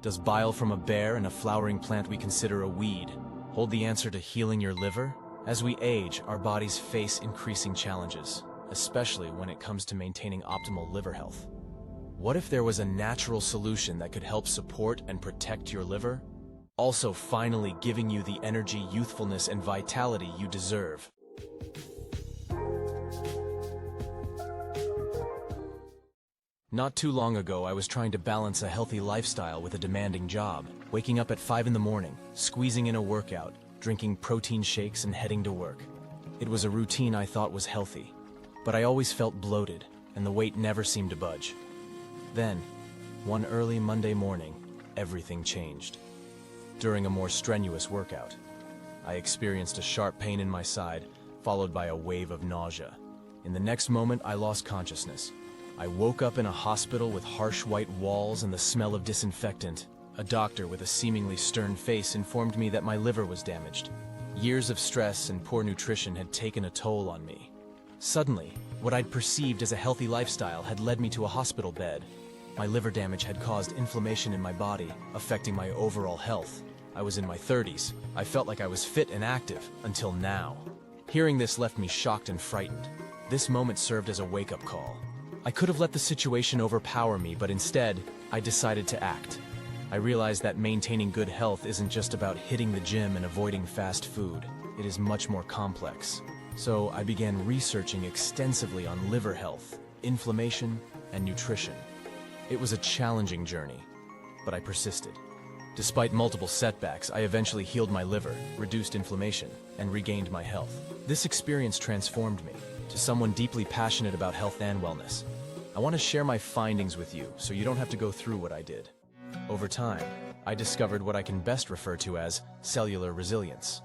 Does bile from a bear and a flowering plant we consider a weed hold the answer to healing your liver? As we age, our bodies face increasing challenges, especially when it comes to maintaining optimal liver health. What if there was a natural solution that could help support and protect your liver, also finally giving you the energy, youthfulness, and vitality you deserve? Not too long ago, I was trying to balance a healthy lifestyle with a demanding job, waking up at 5 in the morning, squeezing in a workout, drinking protein shakes, and heading to work. It was a routine I thought was healthy, but I always felt bloated, and the weight never seemed to budge. Then, one early Monday morning, everything changed. During a more strenuous workout, I experienced a sharp pain in my side, followed by a wave of nausea. In the next moment, I lost consciousness. I woke up in a hospital with harsh white walls and the smell of disinfectant. A doctor with a seemingly stern face informed me that my liver was damaged. Years of stress and poor nutrition had taken a toll on me. Suddenly, what I'd perceived as a healthy lifestyle had led me to a hospital bed. My liver damage had caused inflammation in my body, affecting my overall health. I was in my 30s. I felt like I was fit and active, until now. Hearing this left me shocked and frightened. This moment served as a wake-up call. I could have let the situation overpower me, but instead, I decided to act. I realized that maintaining good health isn't just about hitting the gym and avoiding fast food. It is much more complex. So I began researching extensively on liver health, inflammation, and nutrition. It was a challenging journey, but I persisted. Despite multiple setbacks, I eventually healed my liver, reduced inflammation, and regained my health. This experience transformed me to someone deeply passionate about health and wellness. I want to share my findings with you so you don't have to go through what I did. Over time, I discovered what I can best refer to as cellular resilience.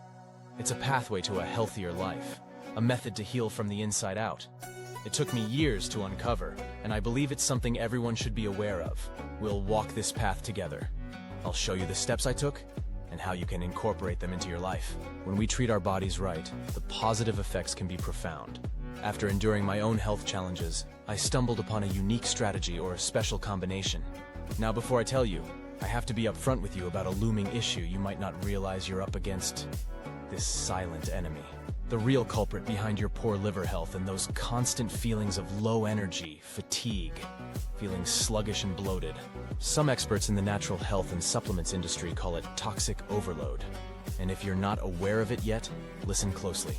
It's a pathway to a healthier life, a method to heal from the inside out. It took me years to uncover, and I believe it's something everyone should be aware of. We'll walk this path together. I'll show you the steps I took and how you can incorporate them into your life. When we treat our bodies right, the positive effects can be profound. After enduring my own health challenges, I stumbled upon a unique strategy or a special combination. Now, before I tell you, I have to be upfront with you about a looming issue you might not realize you're up against. This silent enemy. The real culprit behind your poor liver health and those constant feelings of low energy, fatigue, feeling sluggish and bloated. Some experts in the natural health and supplements industry call it toxic overload. And if you're not aware of it yet, listen closely.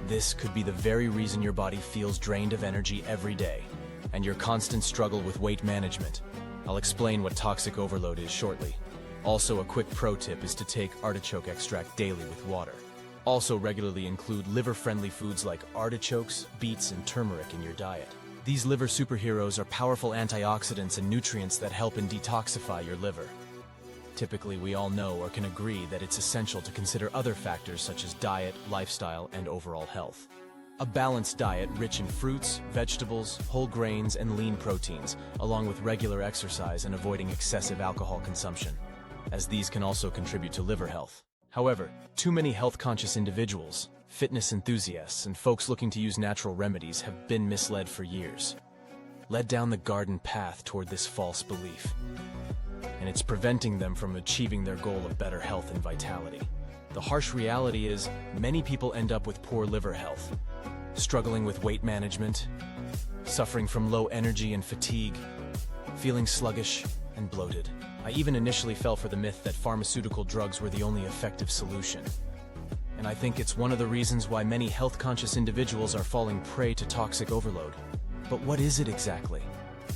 This could be the very reason your body feels drained of energy every day, and your constant struggle with weight management. I'll explain what toxic overload is shortly. Also, a quick pro tip is to take artichoke extract daily with water. Also, regularly include liver-friendly foods like artichokes, beets, and turmeric in your diet. These liver superheroes are powerful antioxidants and nutrients that help in detoxify your liver. Typically, we all know or can agree that it's essential to consider other factors such as diet, lifestyle, and overall health. A balanced diet rich in fruits, vegetables, whole grains, and lean proteins, along with regular exercise and avoiding excessive alcohol consumption, as these can also contribute to liver health. However, too many health-conscious individuals, fitness enthusiasts, and folks looking to use natural remedies have been misled for years, led down the garden path toward this false belief. And it's preventing them from achieving their goal of better health and vitality. The harsh reality is, many people end up with poor liver health, struggling with weight management, suffering from low energy and fatigue, feeling sluggish and bloated. I even initially fell for the myth that pharmaceutical drugs were the only effective solution. And I think it's one of the reasons why many health-conscious individuals are falling prey to toxic overload. But what is it exactly?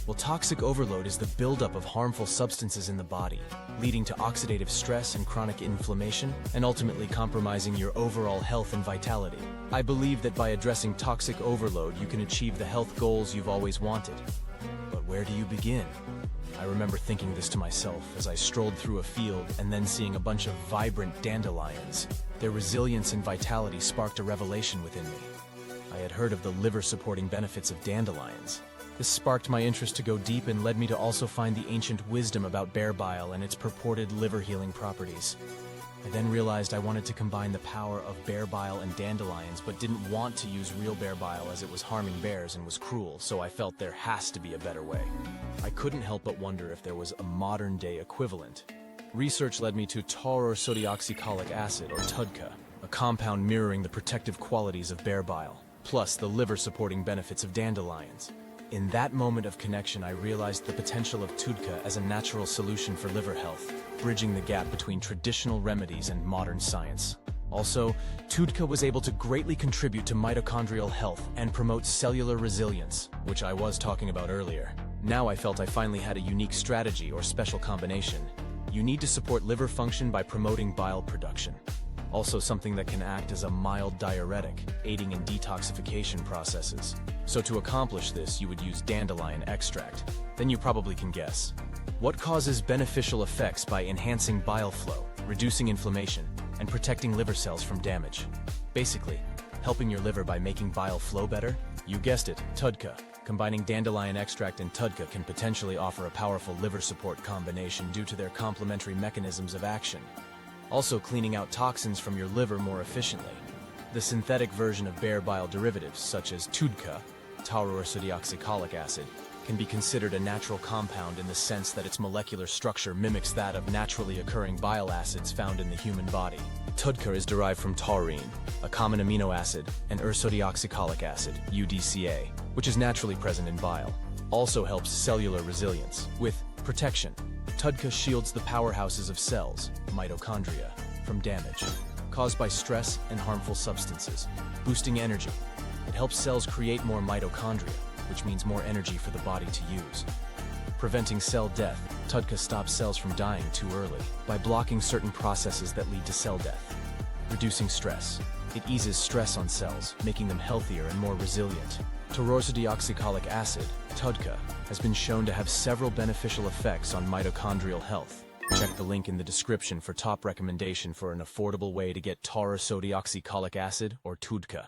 Well, toxic overload is the buildup of harmful substances in the body, leading to oxidative stress and chronic inflammation, and ultimately compromising your overall health and vitality. I believe that by addressing toxic overload, you can achieve the health goals you've always wanted. But where do you begin? I remember thinking this to myself as I strolled through a field and then seeing a bunch of vibrant dandelions. Their resilience and vitality sparked a revelation within me. I had heard of the liver-supporting benefits of dandelions. This sparked my interest to go deep and led me to also find the ancient wisdom about bear bile and its purported liver-healing properties. I then realized I wanted to combine the power of bear bile and dandelions, but didn't want to use real bear bile as it was harming bears and was cruel, so I felt there has to be a better way. I couldn't help but wonder if there was a modern-day equivalent, Research led me to Tauroursodeoxycholic acid, or Tudca, a compound mirroring the protective qualities of bear bile, plus the liver-supporting benefits of dandelions. In that moment of connection, I realized the potential of Tudca as a natural solution for liver health, bridging the gap between traditional remedies and modern science. Also, Tudca was able to greatly contribute to mitochondrial health and promote cellular resilience, which I was talking about earlier. Now I felt I finally had a unique strategy or special combination. You need to support liver function by promoting bile production. Also something that can act as a mild diuretic, aiding in detoxification processes. So to accomplish this, you would use dandelion extract. Then you probably can guess. What causes beneficial effects by enhancing bile flow, reducing inflammation, and protecting liver cells from damage? Basically, helping your liver by making bile flow better? You guessed it, Tudca. Combining dandelion extract and Tudca can potentially offer a powerful liver support combination due to their complementary mechanisms of action. Also cleaning out toxins from your liver more efficiently. The synthetic version of bear bile derivatives, such as Tudca, Tauroursodeoxycholic acid, can be considered a natural compound in the sense that its molecular structure mimics that of naturally occurring bile acids found in the human body. Tudca is derived from taurine, a common amino acid, and ursodeoxycholic acid, UDCA, which is naturally present in bile. Also helps cellular resilience. With protection, Tudca shields the powerhouses of cells, mitochondria, from damage caused by stress and harmful substances, boosting energy. It helps cells create more mitochondria, which means more energy for the body to use. Preventing cell death, Tudca stops cells from dying too early by blocking certain processes that lead to cell death. Reducing stress. It eases stress on cells, making them healthier and more resilient. Tauroursodeoxycholic acid, Tudca, has been shown to have several beneficial effects on mitochondrial health. Check the link in the description for top recommendation for an affordable way to get Tauroursodeoxycholic acid or Tudca.